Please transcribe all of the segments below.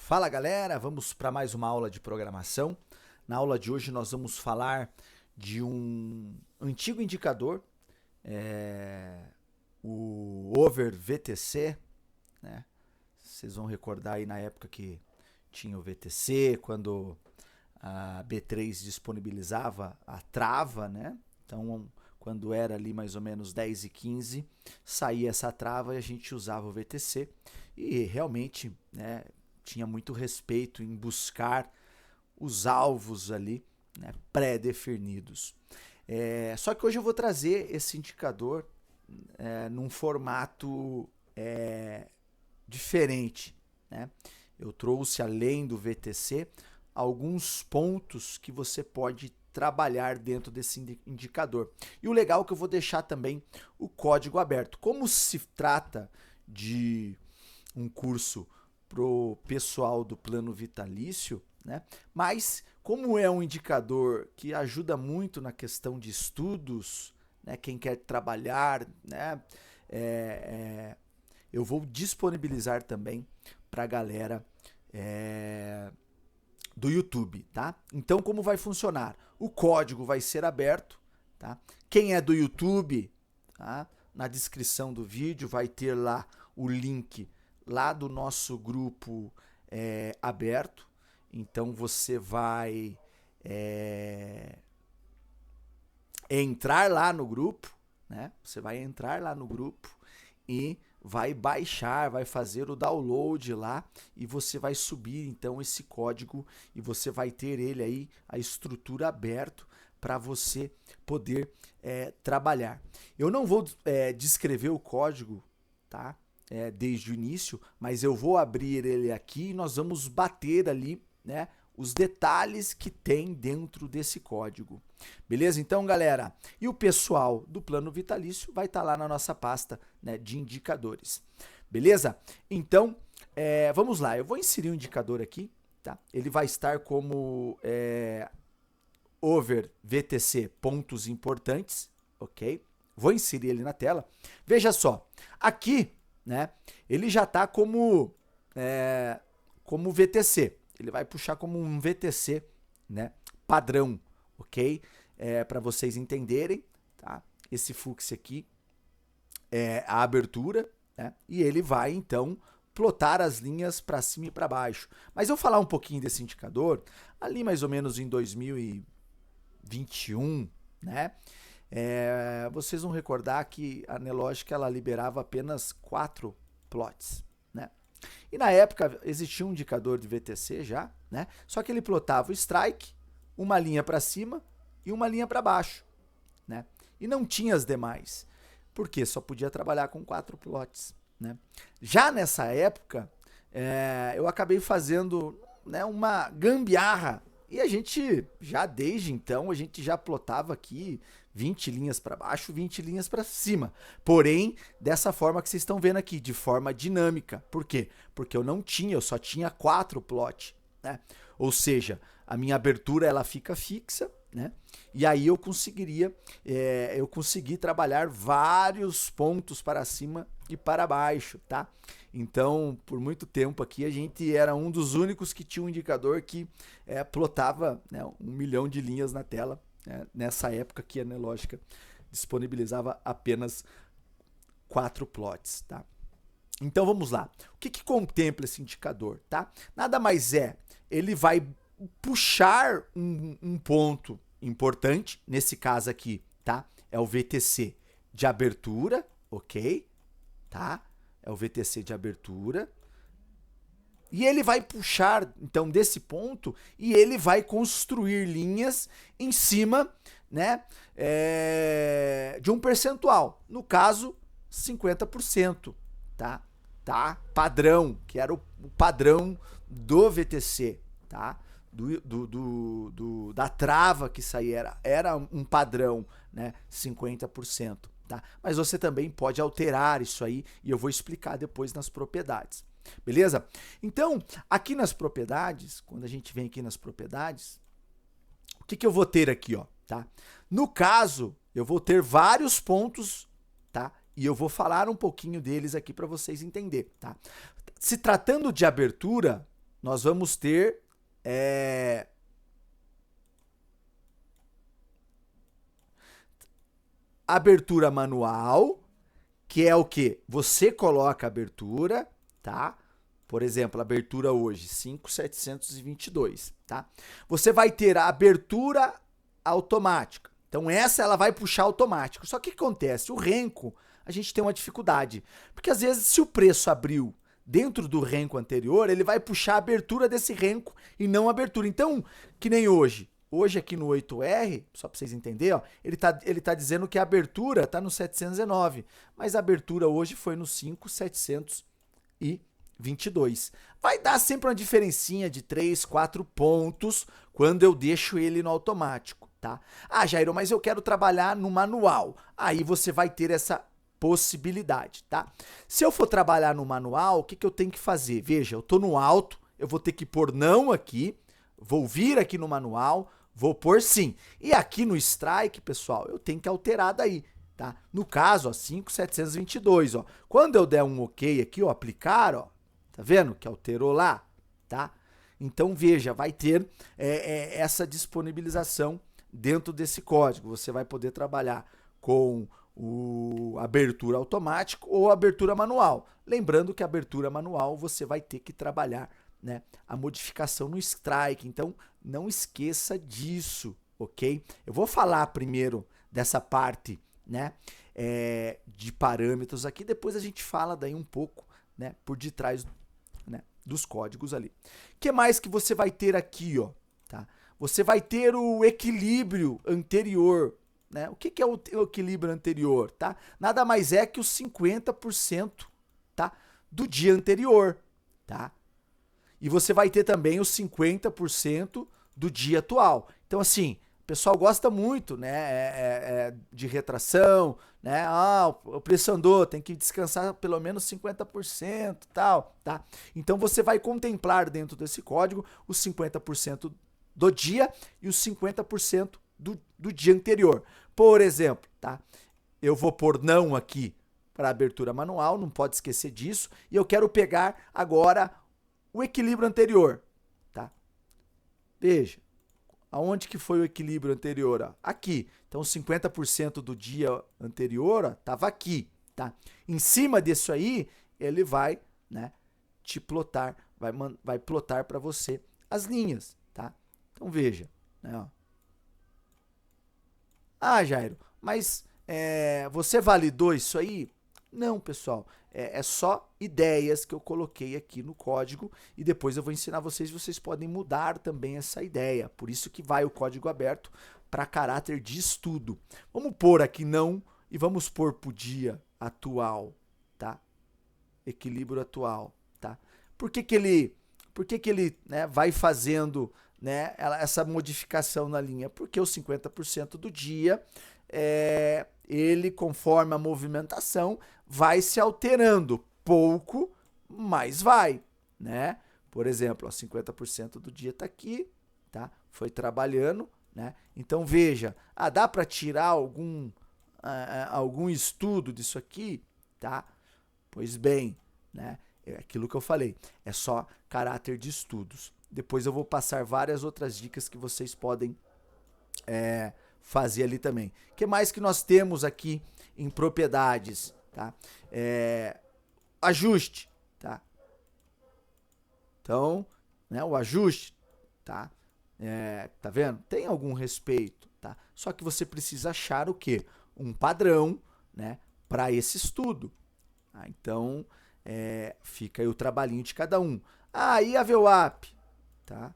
Fala galera, vamos para mais uma aula de programação. Na aula de hoje nós vamos falar de um antigo indicador, o Over VTC, né? Vocês vão recordar aí na época que tinha o VTC, quando a B3 disponibilizava a trava, né? Então, quando era ali mais ou menos 10h15, saía essa trava e a gente usava o VTC. E realmente, né, tinha muito respeito em buscar os alvos ali, né, pré-definidos. Só que hoje eu vou trazer esse indicador num formato diferente, né? Eu trouxe, além do VTC, alguns pontos que você pode trabalhar dentro desse indicador. E o legal é que eu vou deixar também o código aberto. Como se trata de um curso para o pessoal do plano vitalício, né? Mas como é um indicador que ajuda muito na questão de estudos, né? Quem quer trabalhar, né? Eu vou disponibilizar também para a galera do YouTube, tá? Então, como vai funcionar? O código vai ser aberto, tá? Quem é do YouTube, tá? Na descrição do vídeo vai ter lá o link lá do nosso grupo aberto. Então, você vai entrar lá no grupo, né? Você vai entrar lá no grupo e vai baixar, vai fazer o download lá e você vai subir então esse código e você vai ter ele aí, a estrutura aberto para você poder trabalhar. Eu não vou descrever o código, tá? Desde o início, mas eu vou abrir ele aqui e nós vamos bater ali, né, os detalhes que tem dentro desse código. Beleza? Então, galera, e o pessoal do plano vitalício vai estar lá na nossa pasta, né, de indicadores. Beleza? Então, vamos lá. Eu vou inserir um indicador aqui, tá? Ele vai estar como over VTC pontos importantes, ok? Vou inserir ele na tela. Veja só, aqui, né, ele já está como VTC. Ele vai puxar como um VTC, né, padrão, ok? Para vocês entenderem, tá? Esse fluxo aqui é a abertura, né? E ele vai, então, plotar as linhas para cima e para baixo. Mas eu vou falar um pouquinho desse indicador, ali mais ou menos em 2021, né? Vocês vão recordar que a Nelogic ela liberava apenas 4 plots, né? E na época existia um indicador de VTC já, né? Só que ele plotava o strike, uma linha para cima e uma linha para baixo, né? E não tinha as demais, porque só podia trabalhar com 4 plots, né? Já nessa época, eu acabei fazendo, né, uma gambiarra e a gente já desde então a gente já plotava aqui 20 linhas para baixo, 20 linhas para cima. Porém, dessa forma que vocês estão vendo aqui, de forma dinâmica. Por quê? Porque eu só tinha 4 plots, né? Ou seja, a minha abertura ela fica fixa, né? E aí eu consegui trabalhar vários pontos para cima e para baixo, tá? Então, por muito tempo aqui, a gente era um dos únicos que tinha um indicador que plotava, né, 1 milhão de linhas na tela, nessa época que a Nelogic disponibilizava apenas 4 plots, tá? Então vamos lá. O que contempla esse indicador, tá? Nada mais ele vai puxar um ponto importante, nesse caso aqui, tá? É o VTC de abertura, ok? Tá? É o VTC de abertura. E ele vai puxar, então, desse ponto e ele vai construir linhas em cima, né, de um percentual. No caso, 50%, tá? Padrão, que era o padrão do VTC, tá? Da trava que saía, era um padrão, né, 50%. Tá? Mas você também pode alterar isso aí e eu vou explicar depois nas propriedades. Beleza? Então, aqui nas propriedades, quando a gente vem aqui nas propriedades, o que eu vou ter aqui, ó, tá? No caso, eu vou ter vários pontos, tá? E eu vou falar um pouquinho deles aqui para vocês entenderem, tá? Se tratando de abertura, nós vamos ter abertura manual, que é o que? Você coloca a abertura, tá? Por exemplo, a abertura hoje, 5.722, tá? Você vai ter a abertura automática. Então essa ela vai puxar automático. Só que o que acontece? O renco, a gente tem uma dificuldade. Porque às vezes se o preço abriu dentro do renco anterior, ele vai puxar a abertura desse renco e não a abertura. Então, que nem hoje. Hoje aqui no 8R, só para vocês entenderem, ó, ele tá dizendo que a abertura está no 719, mas a abertura hoje foi no 5.722. Vai dar sempre uma diferencinha de 3, 4 pontos quando eu deixo ele no automático, tá? Ah, Jairo, mas eu quero trabalhar no manual. Aí você vai ter essa possibilidade, tá? Se eu for trabalhar no manual, o que eu tenho que fazer? Veja, eu tô no alto, eu vou ter que pôr não aqui, vou vir aqui no manual, vou pôr sim. E aqui no strike, pessoal, eu tenho que alterar daí, tá? No caso, ó, 5.722, ó. Quando eu der um OK aqui, ó, aplicar, ó, tá vendo que alterou lá, tá? Então, veja, vai ter essa disponibilização dentro desse código. Você vai poder trabalhar com abertura automática ou abertura manual. Lembrando que a abertura manual você vai ter que trabalhar, né, a modificação no strike. Então, não esqueça disso, ok? Eu vou falar primeiro dessa parte, né, de parâmetros aqui, depois a gente fala daí um pouco, né, por detrás, né, dos códigos ali. O que mais que você vai ter aqui, ó? Tá? Você vai ter o equilíbrio anterior, né? O que é o equilíbrio anterior, tá? Nada mais é que os 50%, tá, do dia anterior, tá? E você vai ter também os 50% do dia atual. Então, assim, o pessoal gosta muito, né, de retração, né? Ah, o preço andou, tem que descansar pelo menos 50%, tal, tá? Então, você vai contemplar dentro desse código os 50% do dia e os 50% do dia anterior. Por exemplo, tá? Eu vou pôr não aqui para abertura manual, não pode esquecer disso, e eu quero pegar agora o equilíbrio anterior, tá? Veja, aonde que foi o equilíbrio anterior? Ó? Aqui. Então, 50% do dia anterior estava aqui, tá? Em cima disso aí, ele vai, né, te plotar, vai plotar para você as linhas, tá? Então, veja, né, ó. Ah, Jairo, mas você validou isso aí? Não, pessoal, é só ideias que eu coloquei aqui no código e depois eu vou ensinar vocês podem mudar também essa ideia. Por isso que vai o código aberto para caráter de estudo. Vamos pôr aqui não e vamos pôr para o dia atual, tá? Equilíbrio atual, tá? Por que ele, né, vai fazendo, né, essa modificação na linha? Porque os 50% do dia, ele, conforme a movimentação, vai se alterando pouco, mas vai, né? Por exemplo, ó, 50% do dia está aqui, tá? Foi trabalhando, né? Então veja, dá para tirar algum estudo disso aqui, tá? Pois bem, né? É aquilo que eu falei, é só caráter de estudos. Depois eu vou passar várias outras dicas que vocês podem fazer ali também. O que mais que nós temos aqui em propriedades? Tá? Ajuste. Tá? Então, né, o ajuste, tá? Tá vendo? Tem algum respeito. Tá? Só que você precisa achar o quê? Um padrão, né, para esse estudo. Tá? Então, fica aí o trabalhinho de cada um. E a VWAP? Tá?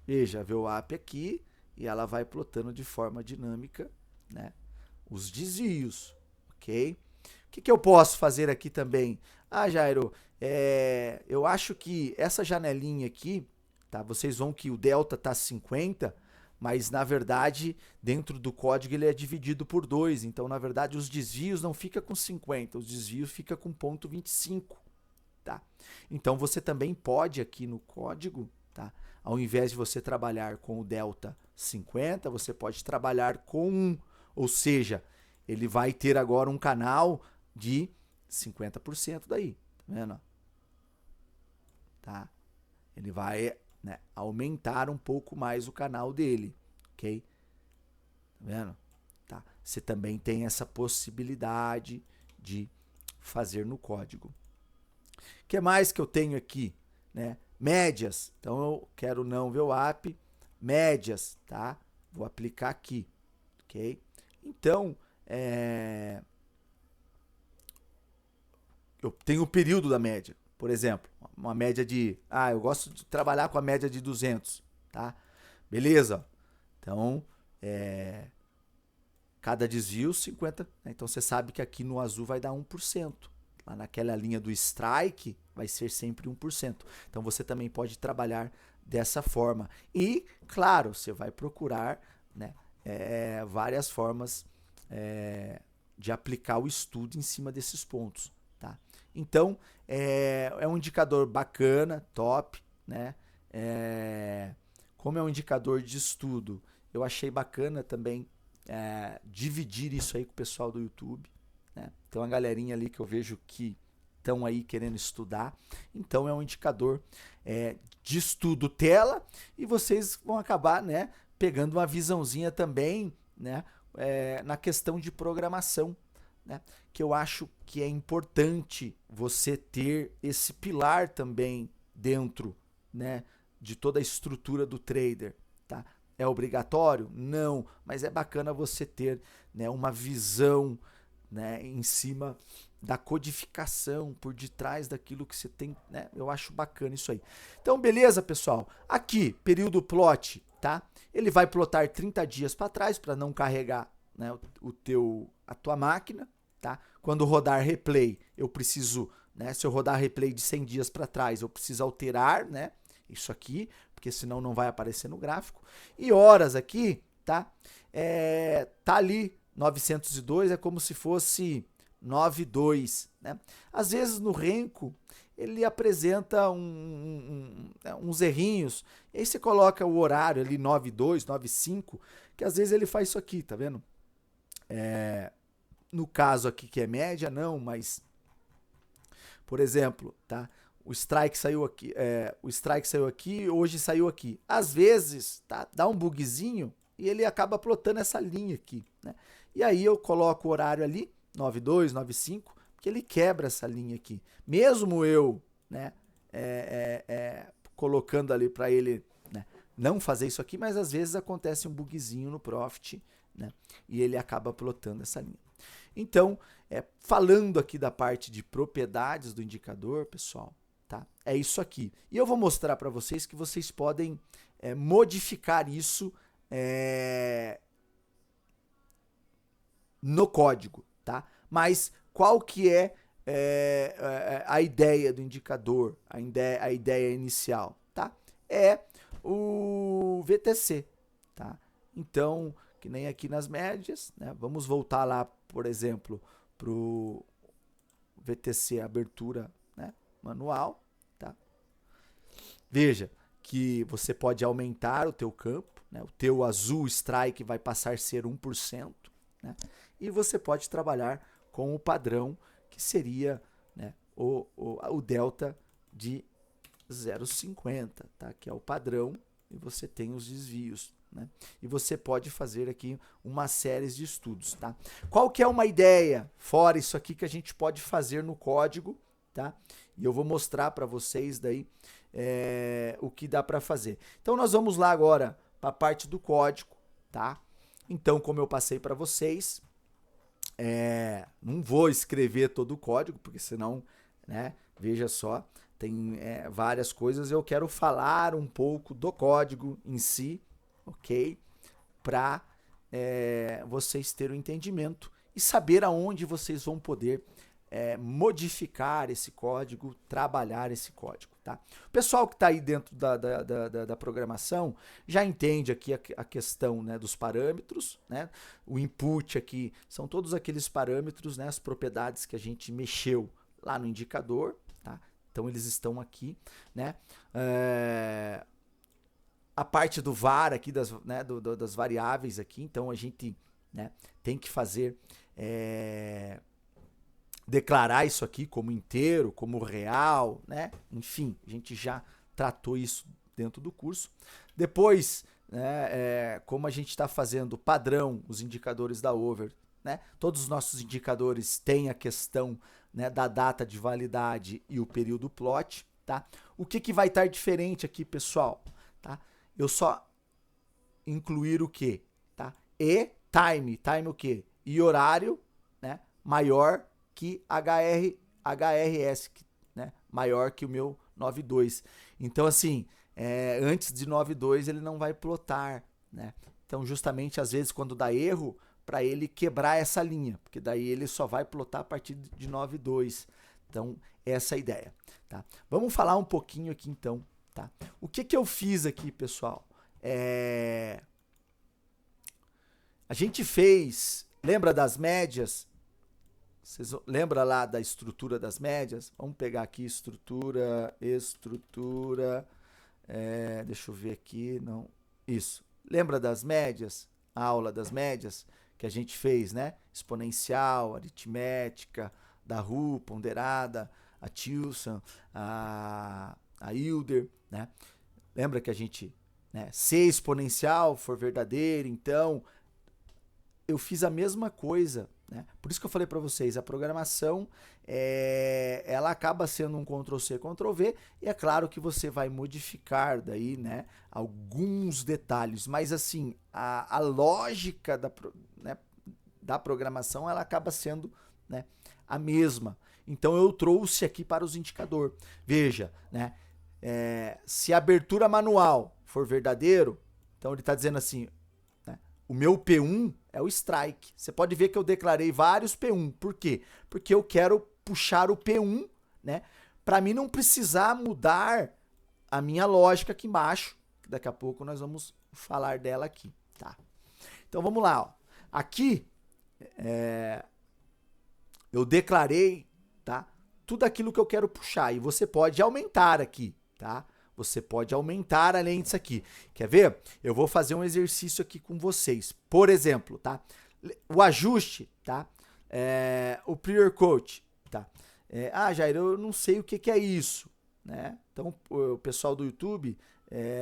Veja, a VWAP aqui, e ela vai plotando de forma dinâmica, né, os desvios, ok? O que eu posso fazer aqui também? Jairo, eu acho que essa janelinha aqui, tá? Vocês vão que o delta tá 50, mas na verdade, dentro do código ele é dividido por 2, então na verdade os desvios não fica com 50, os desvios fica com 0,25, tá? Então você também pode aqui no código, tá? Ao invés de você trabalhar com o delta 50, você pode trabalhar com 1, ou seja, ele vai ter agora um canal de 50% daí, tá vendo? tá? Ele vai, né, aumentar um pouco mais o canal dele, ok? Tá vendo? Tá. Você também tem essa possibilidade de fazer no código. O que mais que eu tenho aqui? Né? Médias. Então eu quero não VWAP, médias, tá? Vou aplicar aqui, ok? Então, eu tenho o período da média. Por exemplo, uma média de... eu gosto de trabalhar com a média de 200, tá? Beleza. Então, cada desvio, 50. Né? Então, você sabe que aqui no azul vai dar 1%. Lá naquela linha do strike, vai ser sempre 1%. Então, você também pode trabalhar dessa forma. E, claro, você vai procurar, né, várias formas de aplicar o estudo em cima desses pontos. Tá? Então, é um indicador bacana, top, né? Como é um indicador de estudo, eu achei bacana também dividir isso aí com o pessoal do YouTube. Né? Tem uma galerinha ali que eu vejo que estão aí querendo estudar. Então, é um indicador de estudo tela e vocês vão acabar, né, pegando uma visãozinha também, né, na questão de programação. Né, que eu acho que é importante você ter esse pilar também dentro, né, de toda a estrutura do trader. Tá? É obrigatório? Não, mas é bacana você ter, né, uma visão, né, em cima da codificação, por detrás daquilo que você tem. Né? Eu acho bacana isso aí. Então, beleza, pessoal? Aqui, período plot, tá? Ele vai plotar 30 dias para trás para não carregar, né, a tua máquina, tá? Quando rodar replay, eu preciso, né, se eu rodar replay de 100 dias para trás, eu preciso alterar, né, isso aqui, porque senão não vai aparecer no gráfico. E horas aqui, tá? Tá ali 902, é como se fosse 92, né? Às vezes no Renko ele apresenta uns errinhos, e aí você coloca o horário ali 92, 95, que às vezes ele faz isso aqui, tá vendo? No caso aqui que é média, não, mas, por exemplo, tá? O strike saiu aqui, hoje saiu aqui. Às vezes, tá? Dá um bugzinho e ele acaba plotando essa linha aqui, né? E aí eu coloco o horário ali, 92, 95, porque ele quebra essa linha aqui. Mesmo eu, né, colocando ali para ele, né, não fazer isso aqui, mas às vezes acontece um bugzinho no Profit, né, e ele acaba plotando essa linha. Então, falando aqui da parte de propriedades do indicador, pessoal, tá? É isso aqui. E eu vou mostrar para vocês que vocês podem modificar isso no código, tá? Mas qual que é a ideia do indicador, a ideia inicial, tá? É o VTC, tá? Então, que nem aqui nas médias, né? Vamos voltar lá, por exemplo, para o VTC abertura, né, manual, tá? Veja que você pode aumentar o teu campo, né? O teu azul strike vai passar a ser 1%, né? E você pode trabalhar com o padrão que seria, né, o delta de 0,50, tá? Que é o padrão, e você tem os desvios, né? E você pode fazer aqui uma série de estudos, tá? Qual que é uma ideia, fora isso aqui, que a gente pode fazer no código, tá? E eu vou mostrar para vocês daí o que dá para fazer. Então nós vamos lá agora para a parte do código, tá? Então, como eu passei para vocês, não vou escrever todo o código, porque senão, né, veja só, tem várias coisas. Eu quero falar um pouco do código em si, ok? Para vocês terem um entendimento e saber aonde vocês vão poder modificar esse código, trabalhar esse código, tá? O pessoal que está aí dentro da programação já entende aqui a questão, né, dos parâmetros, né? O input aqui são todos aqueles parâmetros, né, as propriedades que a gente mexeu lá no indicador, tá? Então eles estão aqui, né? A parte do var aqui, das variáveis aqui, então a gente, né, tem que fazer declarar isso aqui como inteiro, como real, né? Enfim, a gente já tratou isso dentro do curso. Depois, né, como a gente está fazendo padrão, os indicadores da Over, né? Todos os nossos indicadores têm a questão, né, da data de validade e o período plot, tá? O que vai estar diferente aqui, pessoal? Tá? Eu só incluir o quê? Tá? E time o quê? E horário, né, maior que HRS, né, maior que o meu 92. Então, assim, antes de 92 ele não vai plotar, né? Então, justamente, às vezes, quando dá erro, para ele quebrar essa linha, porque daí ele só vai plotar a partir de 92. Então, essa é a ideia, tá? Vamos falar um pouquinho aqui, então, tá? O que eu fiz aqui, pessoal? A gente fez, lembra das médias? Vocês lembram lá da estrutura das médias? Vamos pegar aqui estrutura, deixa eu ver aqui, não, isso. Lembra das médias? A aula das médias que a gente fez, né? Exponencial, aritmética, da Ru, ponderada, a Tilson, a Hilder, né? Lembra que a gente, né, se exponencial for verdadeiro, então eu fiz a mesma coisa, né? Por isso que eu falei para vocês, a programação ela acaba sendo um Ctrl+C, Ctrl+V, e é claro que você vai modificar daí, né, alguns detalhes, mas assim, a lógica né, da programação ela acaba sendo, né, a mesma. Então eu trouxe aqui para os indicadores. Veja, né, se a abertura manual for verdadeiro, então ele está dizendo assim, né, o meu P1 é o strike. Você pode ver que eu declarei vários P1. Por quê? Porque eu quero puxar o P1, né, para mim não precisar mudar a minha lógica aqui embaixo. Daqui a pouco nós vamos falar dela aqui, tá? Então vamos lá, ó. Aqui eu declarei, tá, tudo aquilo que eu quero puxar, e você pode aumentar aqui, tá? Você pode aumentar além disso aqui. Quer ver? Eu vou fazer um exercício aqui com vocês. Por exemplo, tá? O ajuste, tá? O pre-quote, tá? Jair, eu não sei o que é isso, né? Então, o pessoal do YouTube,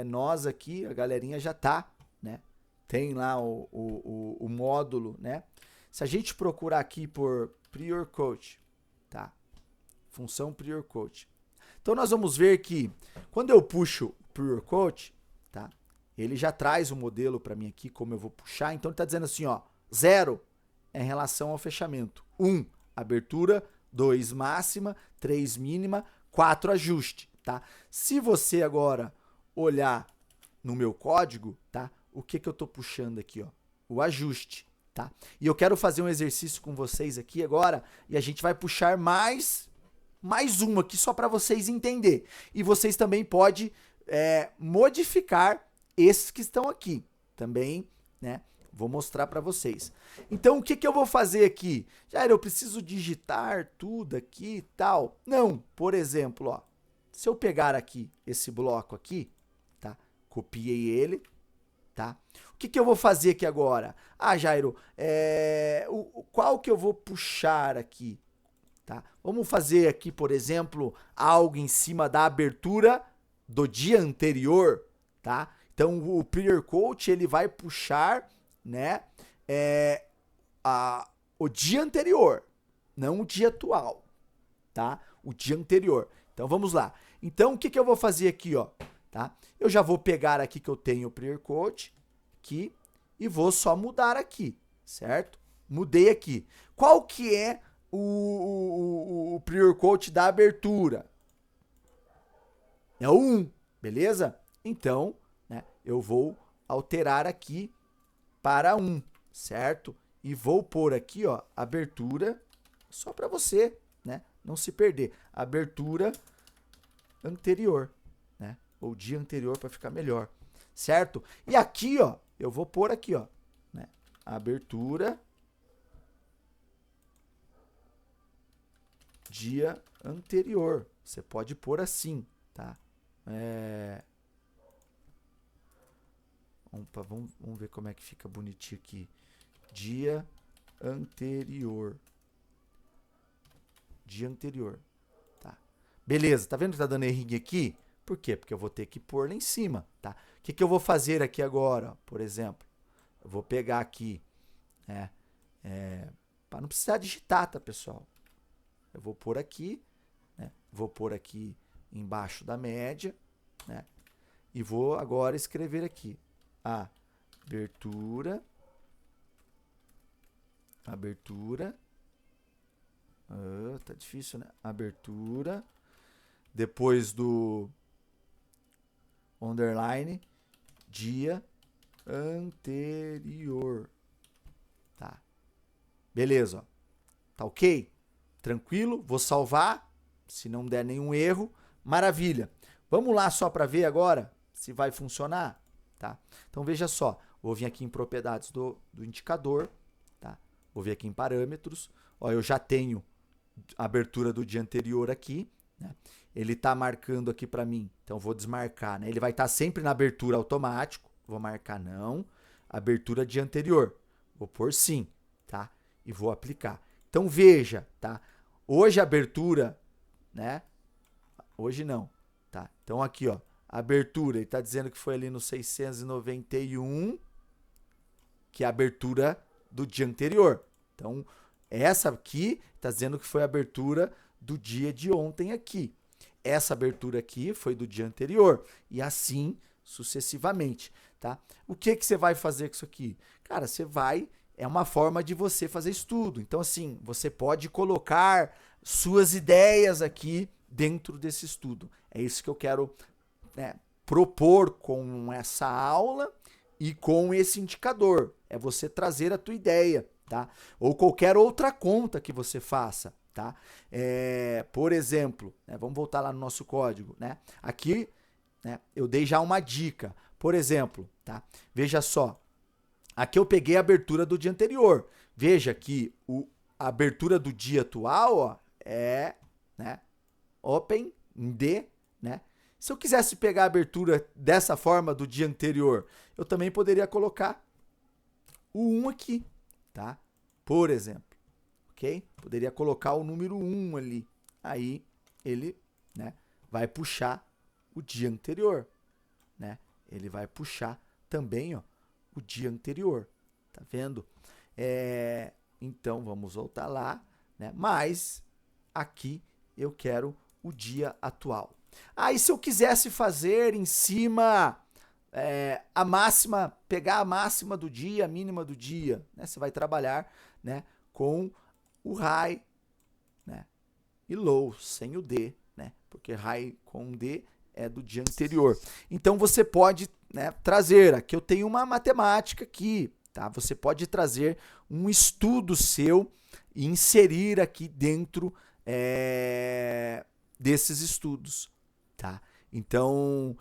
nós aqui, a galerinha já tá, né? Tem lá o módulo, né? Se a gente procurar aqui por pre-quote, tá? Função pre-quote. Então nós vamos ver que quando eu puxo o pre-quote, tá? Ele já traz o modelo para mim aqui, como eu vou puxar. Então ele está dizendo assim, ó, 0 é em relação ao fechamento. 1, abertura. 2, máxima. 3, mínima. 4, ajuste, tá? Se você agora olhar no meu código, tá? O que eu estou puxando aqui, ó? O ajuste, tá? E eu quero fazer um exercício com vocês aqui agora, e a gente vai puxar mais uma aqui só para vocês entenderem. E vocês também podem modificar esses que estão aqui. Também, né? Vou mostrar para vocês. Então, o que eu vou fazer aqui? Jair, eu preciso digitar tudo aqui e tal. Não, por exemplo, ó, se eu pegar aqui esse bloco aqui, tá? Copiei ele, tá? O que eu vou fazer aqui agora? Jairo, qual que eu vou puxar aqui? Tá? Vamos fazer aqui, por exemplo, algo em cima da abertura do dia anterior, tá? Então, o pre-quote, ele vai puxar, né, o dia anterior, não o dia atual, tá? O dia anterior. Então, vamos lá. Então, o que eu vou fazer aqui, ó, tá? Eu já vou pegar aqui que eu tenho o pre-quote aqui e vou só mudar aqui, certo? Mudei aqui. Qual que é o pre-quote da abertura? É o 1, beleza? Então, né, eu vou alterar aqui para 1, certo? E vou pôr aqui, ó, abertura, só para você, né, não se perder. Abertura anterior, né? Ou dia anterior para ficar melhor, certo? E aqui, ó, eu vou pôr aqui, ó, né, abertura dia anterior. Você pode pôr assim, tá? Vamos ver como é que fica bonitinho aqui. Dia anterior. dia anterior. Tá? Beleza, tá vendo que tá dando errinho aqui? Por quê? Porque eu vou ter que pôr lá em cima. Tá? O que, que eu vou fazer aqui agora, por exemplo? Eu vou pegar aqui, né? Para não precisar digitar, tá, pessoal? Eu vou pôr aqui, né? Vou pôr aqui embaixo da média, né? E vou agora escrever aqui abertura, tá difícil, né? Abertura, depois do underline, dia anterior, tá? Beleza, ó. Tá ok? Tranquilo? Vou salvar, se não der nenhum erro, maravilha. Vamos lá só para ver agora se vai funcionar, tá? Então veja só, vou vir aqui em propriedades do indicador, tá? Vou vir aqui em parâmetros, ó, eu já tenho a abertura do dia anterior aqui, né? Ele está marcando aqui para mim, então vou desmarcar, né? Ele vai estar sempre na abertura automático, vou marcar não, abertura dia anterior, vou pôr sim, tá? E vou aplicar. Então veja, tá? Hoje a abertura, né? Hoje não, tá? Então aqui, ó, abertura, ele está dizendo que foi ali no 691, que é a abertura do dia anterior. Então, essa aqui está dizendo que foi a abertura do dia de ontem aqui. Essa abertura aqui foi do dia anterior. E assim sucessivamente, tá? O que que você vai fazer com isso aqui? Cara, você vai... É uma forma de você fazer estudo. Então, assim, você pode colocar suas ideias aqui dentro desse estudo. É isso que eu quero, né, propor com essa aula e com esse indicador. É você trazer a tua ideia, tá? Ou qualquer outra conta que você faça, tá? Por exemplo, né, vamos voltar lá no nosso código, né? Aqui, né, eu dei já uma dica. Por exemplo, tá? Veja só. Aqui eu peguei a abertura do dia anterior. Veja que a abertura do dia atual, ó, é, né, open D, né? Se eu quisesse pegar a abertura dessa forma do dia anterior, eu também poderia colocar o 1 aqui, tá? Por exemplo, ok? Poderia colocar o número 1 ali. Aí ele, né, vai puxar o dia anterior, né? Ele vai puxar também, ó, o dia anterior, tá vendo? Então, vamos voltar lá, né? Mas aqui eu quero o dia atual. Aí, se eu quisesse fazer em cima a máxima, pegar a máxima do dia, a mínima do dia, né? Você vai trabalhar, né, com o high, né, e low, sem o D, né? Porque high com D é do dia anterior. Então, você pode, né, trazer, aqui eu tenho uma matemática aqui, tá? Você pode trazer um estudo seu e inserir aqui dentro desses estudos, tá? Então,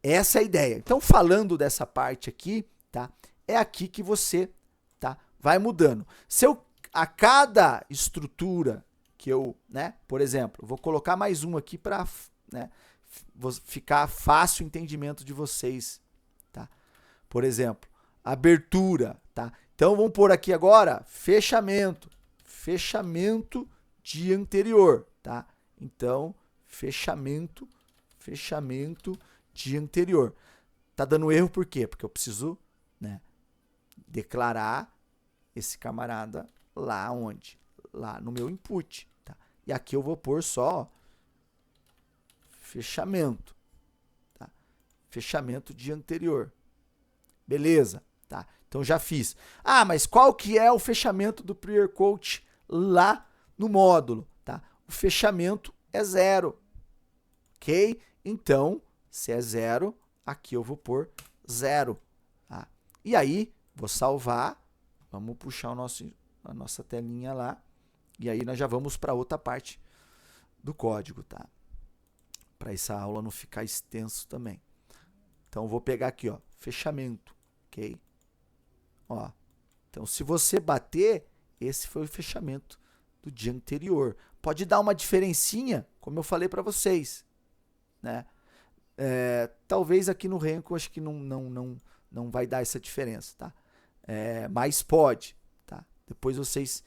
essa é a ideia. Então, falando dessa parte aqui, tá? É aqui que você, tá, vai mudando. Se eu, a cada estrutura que eu, né, por exemplo, vou colocar mais um aqui para, né, ficar fácil o entendimento de vocês, tá? Por exemplo, abertura, tá? Então, vamos pôr aqui agora fechamento, fechamento dia anterior, tá? Então, fechamento dia anterior. Tá dando erro por quê? Porque eu preciso, né, declarar esse camarada lá onde? Lá no meu input, tá? E aqui eu vou pôr só fechamento, tá? Fechamento dia anterior. Beleza, tá? Então já fiz. Ah, mas qual que é o fechamento do Prior Coach lá no módulo, tá? O fechamento é 0, ok? Então, se é 0, aqui eu vou pôr 0, tá? E aí, vou salvar, vamos puxar a nossa telinha lá, e aí nós já vamos para outra parte do código, tá? Para essa aula não ficar extenso também. Então, eu vou pegar aqui, ó, fechamento, ok? Ó, então, se você bater, esse foi o fechamento do dia anterior. Pode dar uma diferencinha, como eu falei para vocês, né? Talvez aqui no Renko, acho que não vai dar essa diferença, tá? Mas pode, tá? Depois vocês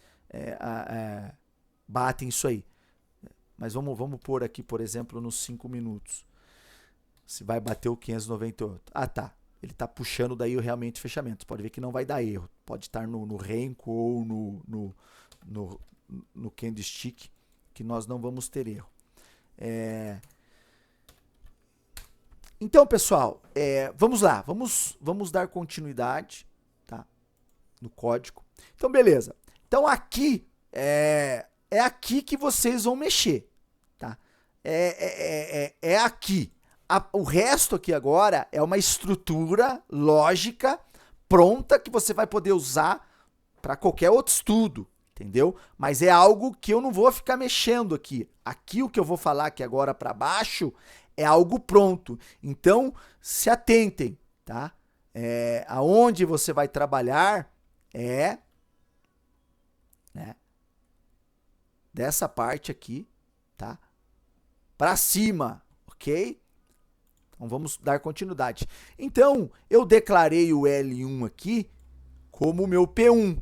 batem isso aí. Mas vamos pôr aqui, por exemplo, nos 5 minutos. Se vai bater o 598. Ah, tá. Ele está puxando daí realmente o fechamento. Pode ver que não vai dar erro. Pode estar no Renko ou no candlestick, que nós não vamos ter erro. Então, pessoal, vamos lá. Vamos dar continuidade, tá, no código. Então, beleza. Então, aqui é aqui que vocês vão mexer, tá? É aqui. O resto aqui agora é uma estrutura lógica pronta que você vai poder usar para qualquer outro estudo, entendeu? Mas é algo que eu não vou ficar mexendo aqui. Aqui o que eu vou falar aqui agora para baixo é algo pronto. Então, se atentem, tá? Aonde você vai trabalhar né, dessa parte aqui, tá? Para cima, ok? Então, vamos dar continuidade. Então, eu declarei o L1 aqui como meu P1,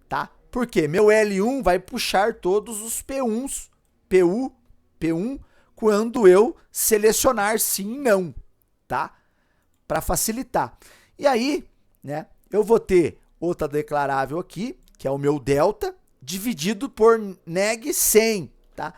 tá? Por quê? Meu L1 vai puxar todos os P1s, P1, quando eu selecionar sim e não, tá? Para facilitar. E aí, né, eu vou ter outra declarável aqui, que é o meu delta, dividido por neg 100, tá?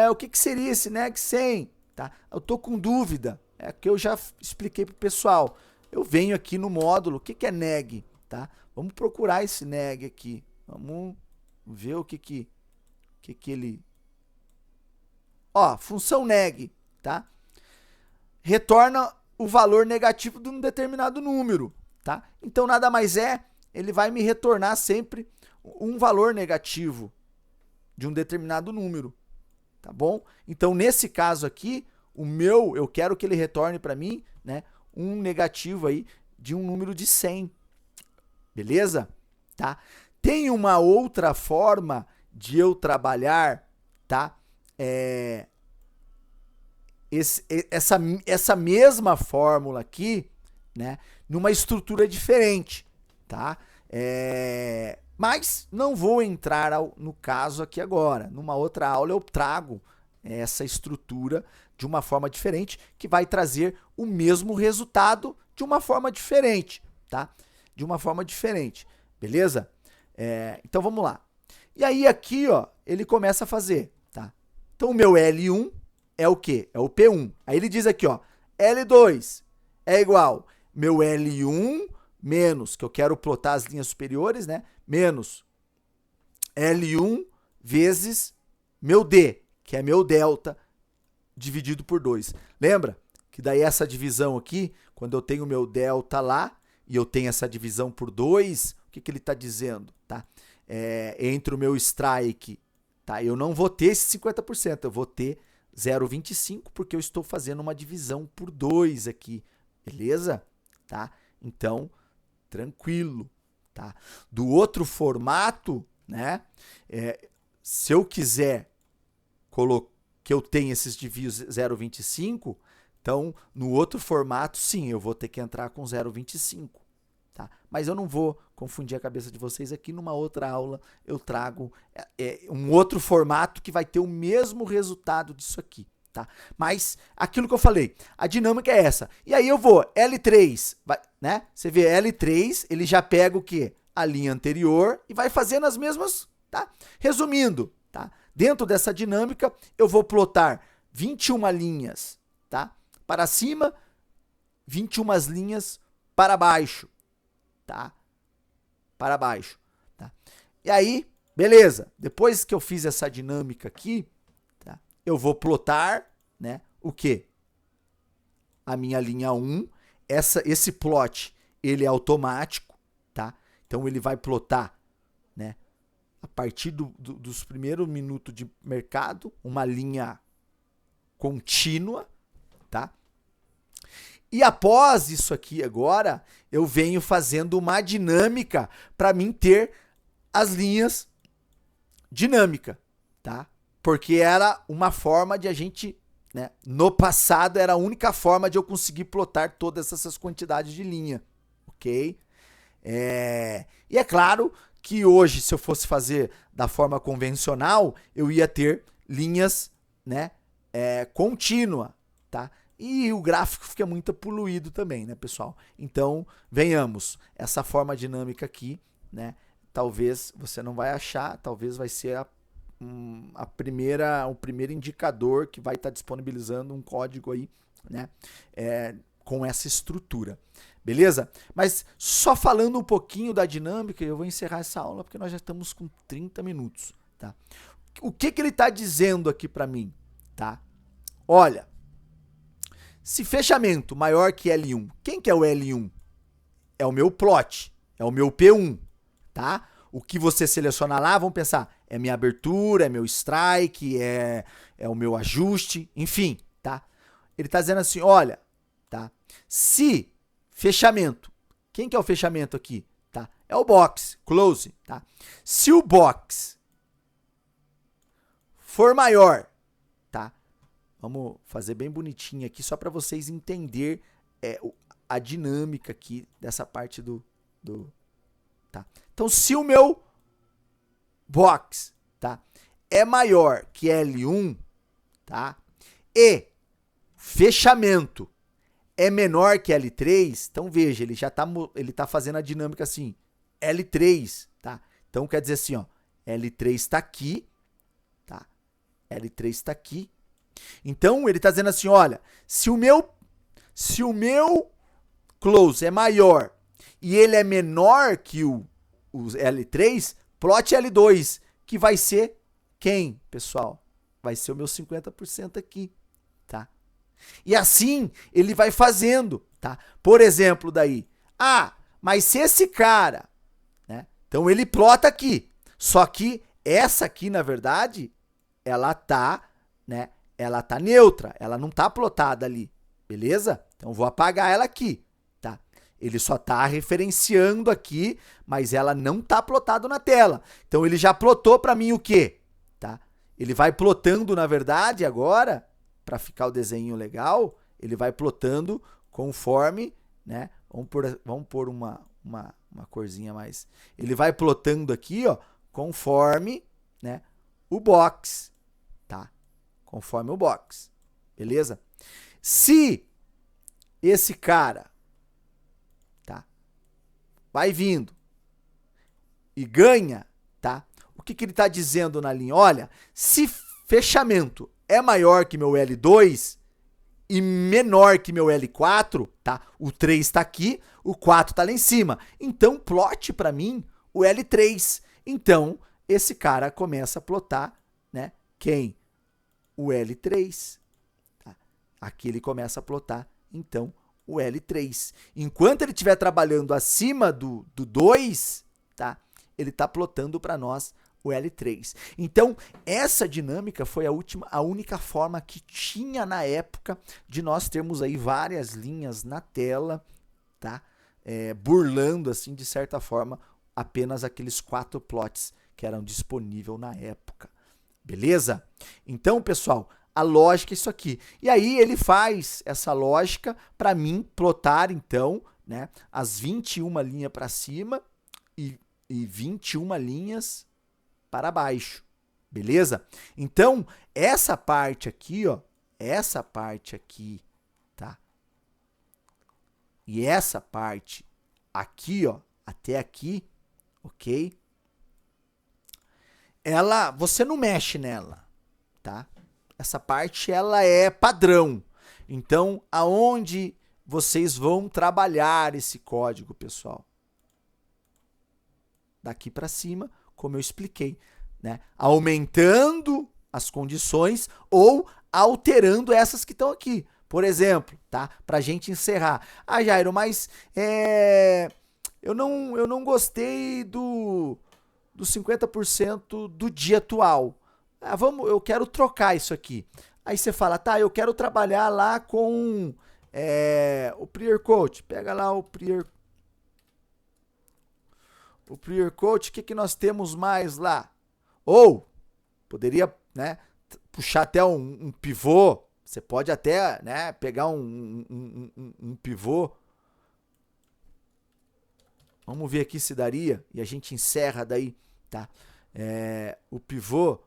O que seria esse neg 100? Tá? Eu tô com dúvida. Que eu já expliquei pro pessoal. Eu venho aqui no módulo, o que é neg, tá? Vamos procurar esse neg aqui. Vamos ver o que ele... Ó, função neg, tá? Retorna o valor negativo de um determinado número, tá? Então, nada mais ele vai me retornar sempre um valor negativo de um determinado número, tá bom? Então, nesse caso aqui, eu quero que ele retorne para mim, né, um negativo aí de um número de 100, beleza? Tá? Tem uma outra forma de eu trabalhar, tá? Essa mesma fórmula aqui, né, numa estrutura diferente, tá? Mas não vou entrar no caso aqui agora. Numa outra aula eu trago essa estrutura de uma forma diferente, que vai trazer o mesmo resultado de uma forma diferente, tá? De uma forma diferente, beleza? Então vamos lá. E aí aqui, ó, ele começa a fazer, tá? Então o meu L1 é o quê? É o P1. Aí ele diz aqui, ó, L2 é igual meu L1 menos, que eu quero plotar as linhas superiores, né? Menos L1 vezes meu D, que é meu delta, dividido por 2. Lembra que daí essa divisão aqui, quando eu tenho meu delta lá, e eu tenho essa divisão por 2, o que ele está dizendo? Tá? Entre o meu strike, tá? Eu não vou ter esse 50%, eu vou ter 0,25, porque eu estou fazendo uma divisão por 2 aqui, beleza? Tá? Então, tranquilo. Tá? Do outro formato, né? Se eu quiser que eu tenha esses desvios 0,25, então no outro formato, sim, eu vou ter que entrar com 0,25. Tá? Mas eu não vou confundir a cabeça de vocês aqui. Numa outra aula eu trago um outro formato que vai ter o mesmo resultado disso aqui. Tá? Mas aquilo que eu falei, a dinâmica é essa. E aí eu vou, L3, né? Você vê L3, ele já pega o quê? A linha anterior e vai fazendo as mesmas, tá? Resumindo, tá? Dentro dessa dinâmica, eu vou plotar 21 linhas, tá? Para cima, 21 linhas para baixo, tá? Para baixo, tá? E aí, beleza. Depois que eu fiz essa dinâmica aqui, tá? Eu vou plotar, né? O quê? A minha linha 1. Esse plot, ele é automático, tá? Então, ele vai plotar, né? A partir dos primeiros minutos de mercado, uma linha contínua, tá? E após isso aqui agora, eu venho fazendo uma dinâmica para mim ter as linhas dinâmica, tá? Porque era uma forma de a gente, né? No passado era a única forma de eu conseguir plotar todas essas quantidades de linha, ok? E é claro que hoje, se eu fosse fazer da forma convencional, eu ia ter linhas, né, contínua, tá? E o gráfico fica muito poluído também, né, pessoal? Então, venhamos, essa forma dinâmica aqui, né, talvez você não vai achar, talvez vai ser o primeiro indicador que vai estar disponibilizando um código aí, né, com essa estrutura. Beleza? Mas só falando um pouquinho da dinâmica, eu vou encerrar essa aula porque nós já estamos com 30 minutos, tá? O que ele está dizendo aqui para mim, tá? Olha, se fechamento maior que L1, quem que é o L1? É o meu plot, é o meu P1, tá? O que você seleciona lá, vamos pensar, é minha abertura, é meu strike, é o meu ajuste, enfim, tá? Ele está dizendo assim, olha, tá? Se fechamento, quem que é o fechamento aqui? Tá? É o box, close, tá? Se o box for maior, tá? Vamos fazer bem bonitinho aqui, só para vocês entenderem a dinâmica aqui dessa parte tá? Então, se o meu box, tá, é maior que L1, tá? E fechamento é menor que L3, então veja, ele tá fazendo a dinâmica assim, L3, tá? Então quer dizer assim, ó, L3 está aqui, tá? L3 está aqui. Então ele tá dizendo assim, olha, se o meu close é maior e ele é menor que o L3, plot L2, que vai ser quem, pessoal? Vai ser o meu 50% aqui, tá? E assim ele vai fazendo, tá? Por exemplo, daí, mas se esse cara, né? Então ele plota aqui, só que essa aqui, na verdade, ela tá, né? Ela tá neutra, ela não tá plotada ali, beleza? Então eu vou apagar ela aqui, tá? Ele só tá referenciando aqui, mas ela não tá plotado na tela. Então ele já plotou para mim o quê? Tá? Ele vai plotando, na verdade, agora, para ficar o desenho legal, ele vai plotando conforme, né? Vamos pôr uma corzinha mais. Ele vai plotando aqui, ó, conforme, né, o box, tá? Conforme o box. Beleza? Se esse cara, tá, vai vindo e ganha, tá? O que ele está dizendo na linha? Olha, se fechamento é maior que meu L2 e menor que meu L4, tá? O 3 está aqui, o 4 está lá em cima. Então, plote para mim o L3. Então, esse cara começa a plotar, né? Quem? O L3. Tá? Aqui ele começa a plotar, então, o L3. Enquanto ele estiver trabalhando acima do 2, tá? Ele está plotando para nós o L3. Então, essa dinâmica foi a única forma que tinha na época de nós termos aí várias linhas na tela, tá? Burlando, assim, de certa forma, apenas aqueles 4 plots que eram disponíveis na época. Beleza? Então, pessoal, a lógica é isso aqui. E aí ele faz essa lógica para mim plotar, então, né, as 21 linhas para cima e 21 linhas para baixo, beleza? Então, essa parte aqui, ó, essa parte aqui, tá? E essa parte aqui, ó, até aqui, ok? Você não mexe nela, tá? Essa parte, ela é padrão. Então, aonde vocês vão trabalhar esse código, pessoal? Daqui para cima, como eu expliquei, né? Aumentando as condições ou alterando essas que estão aqui. Por exemplo, tá? Para a gente encerrar. Jairo, mas eu não gostei do 50% do dia atual. Eu quero trocar isso aqui. Aí você fala, tá, eu quero trabalhar lá com o Prior Coach. Pega lá o Prior Coach, o que nós temos mais lá? Ou, poderia, né, puxar até um pivô, você pode até, né, pegar um pivô. Vamos ver aqui se daria, e a gente encerra daí, tá? O pivô,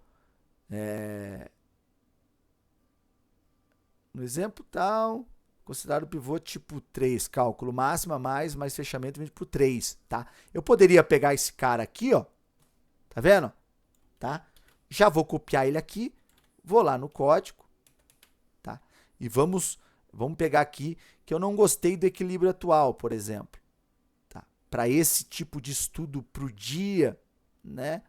no exemplo tal, considerado o pivô tipo 3, cálculo máxima mais fechamento 20 por 3, tá? Eu poderia pegar esse cara aqui, ó, tá vendo? Tá? Já vou copiar ele aqui, vou lá no código, tá? E vamos pegar aqui que eu não gostei do equilíbrio atual, por exemplo. Tá? Para esse tipo de estudo para o dia, né?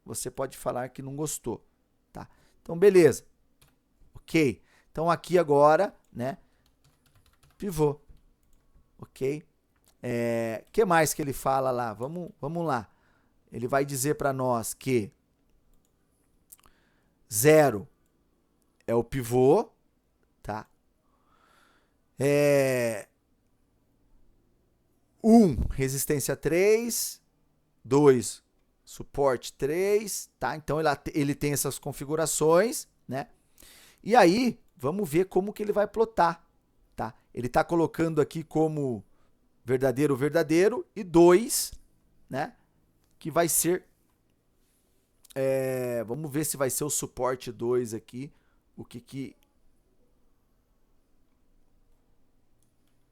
Você pode falar que não gostou. Tá? Então, beleza. Ok. Então, aqui agora, né? Pivô. Ok? Que mais que ele fala lá? Vamos lá. Ele vai dizer para nós que 0 é o pivô, tá? 1, resistência 3, 2, suporte 3, tá? Então ele tem essas configurações, né? E aí, vamos ver como que ele vai plotar, tá? Ele está colocando aqui como verdadeiro, verdadeiro, e 2, né? Que vai ser, vamos ver se vai ser o suporte 2 aqui, o que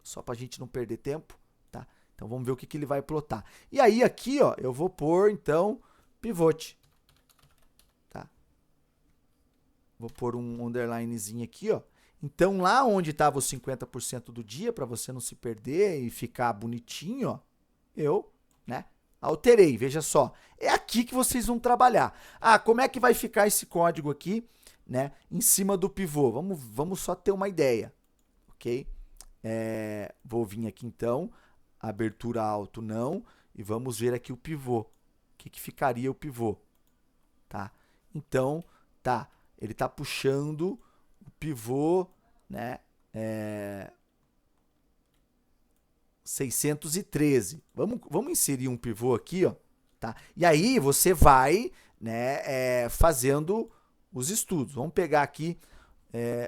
só para a gente não perder tempo, tá? Então vamos ver o que ele vai plotar. E aí aqui, ó, eu vou pôr então pivote, tá? Vou pôr um underlinezinho aqui, ó. Então lá onde estava os 50% do dia, para você não se perder e ficar bonitinho, ó, eu, né, alterei, veja só. É aqui que vocês vão trabalhar. Ah, como é que vai ficar esse código aqui, né, em cima do pivô? Vamos só ter uma ideia, ok? Vou vir aqui então, abertura alto não, e vamos ver aqui o pivô. O que ficaria o pivô? Tá? Então, tá, ele está puxando o pivô, né, 613. Vamos inserir um pivô aqui, ó, tá? E aí você vai, né, fazendo os estudos. Vamos pegar aqui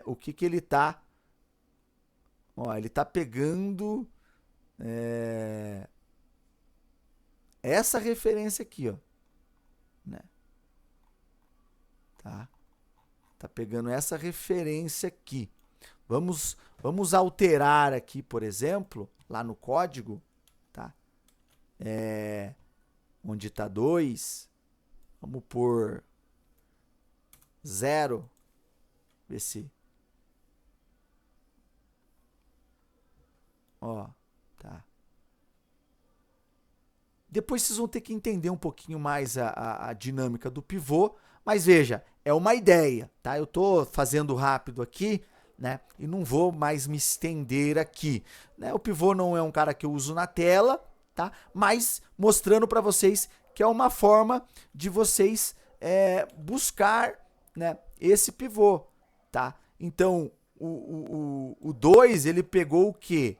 o que ele está. Ó, ele está pegando essa referência aqui, ó, né? Tá pegando essa referência aqui. Vamos alterar aqui, por exemplo, lá no código, tá? Onde está 2, vamos pôr 0, ver se... Ó, tá. Depois vocês vão ter que entender um pouquinho mais a dinâmica do pivô, mas veja, é uma ideia, tá? Eu tô fazendo rápido aqui, né? E não vou mais me estender aqui, né? O pivô não é um cara que eu uso na tela, tá? Mas mostrando para vocês que é uma forma de vocês buscar, né, esse pivô, tá? Então, o 2, ele pegou o quê?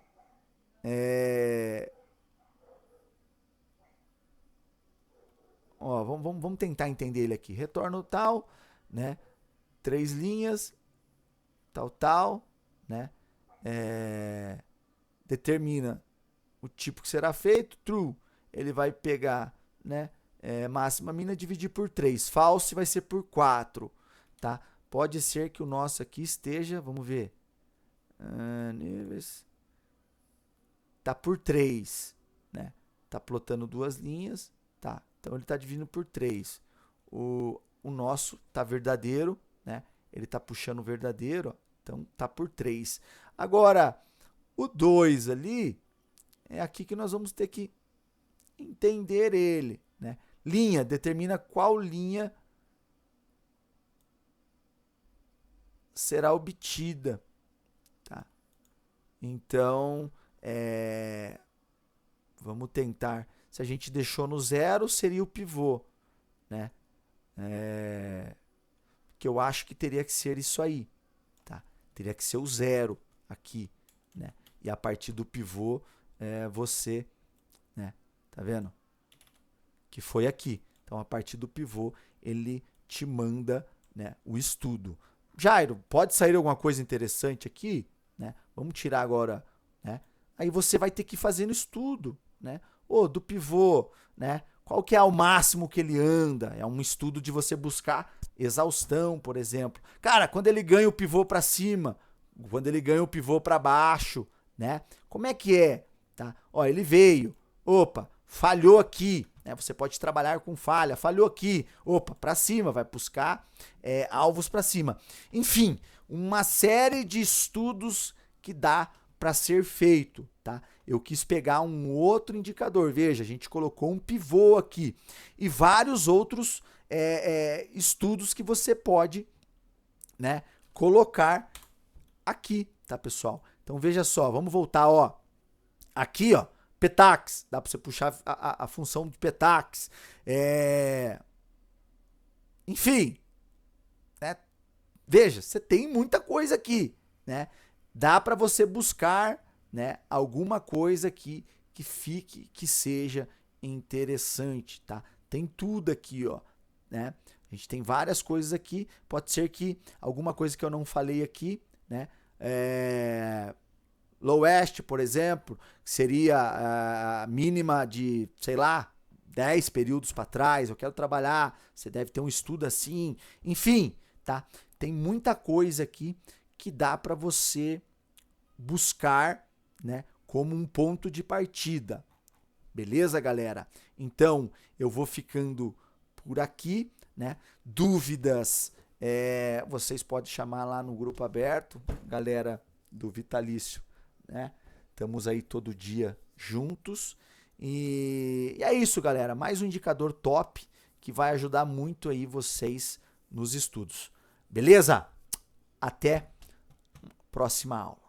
Ó, vamos tentar entender ele aqui. Retorno tal, né? 3 linhas, tal, né? Determina o tipo que será feito, true. Ele vai pegar, né? Máxima mínima dividir por 3. False vai ser por 4, tá? Pode ser que o nosso aqui esteja, vamos ver. Níveis. Tá por 3, né? Tá plotando 2 linhas, tá? Então ele está dividindo por 3. O nosso está verdadeiro, né? Ele está puxando o verdadeiro, ó, então está por 3. Agora, o 2 ali, é aqui que nós vamos ter que entender ele, né? Linha, determina qual linha será obtida, tá? Então, vamos tentar. Se a gente deixou no 0, seria o pivô, né? Que eu acho que teria que ser isso aí, tá? Teria que ser o 0 aqui, né? E a partir do pivô, você, né? Tá vendo? Que foi aqui. Então, a partir do pivô, ele te manda, né, o estudo. Jairo, pode sair alguma coisa interessante aqui, né? Vamos tirar agora, né? aí você vai ter que ir fazendo estudo, né? Ou do pivô, né? Qual que é o máximo que ele anda? É um estudo de você buscar exaustão, por exemplo. Cara, quando ele ganha o pivô para cima, quando ele ganha o pivô para baixo, né? Como é que é? Tá? Ó, ele veio, opa, falhou aqui, né? Você pode trabalhar com falha, falhou aqui, opa, para cima, vai buscar alvos para cima. Enfim, uma série de estudos que dá para ser feito, tá? Eu quis pegar um outro indicador, veja, a gente colocou um pivô aqui e vários outros estudos que você pode, né, colocar aqui, tá, pessoal? Então veja só, vamos voltar, ó, aqui, ó, Petax, dá para você puxar a função de Petax, enfim, né? Veja, você tem muita coisa aqui, né? Dá para você buscar, né, alguma coisa que fique, que seja interessante, tá? Tem tudo aqui, ó, né? A gente tem várias coisas aqui, pode ser que alguma coisa que eu não falei aqui, né? Lowest, por exemplo, seria a mínima de, sei lá, 10 períodos para trás, eu quero trabalhar, você deve ter um estudo assim, enfim, tá? Tem muita coisa aqui que dá para você buscar, né, como um ponto de partida. Beleza, galera? Então, eu vou ficando por aqui, né? Dúvidas, vocês podem chamar lá no grupo aberto, galera do Vitalício, né? Estamos aí todo dia juntos. E é isso, galera. Mais um indicador top que vai ajudar muito aí vocês nos estudos. Beleza? Até a próxima aula.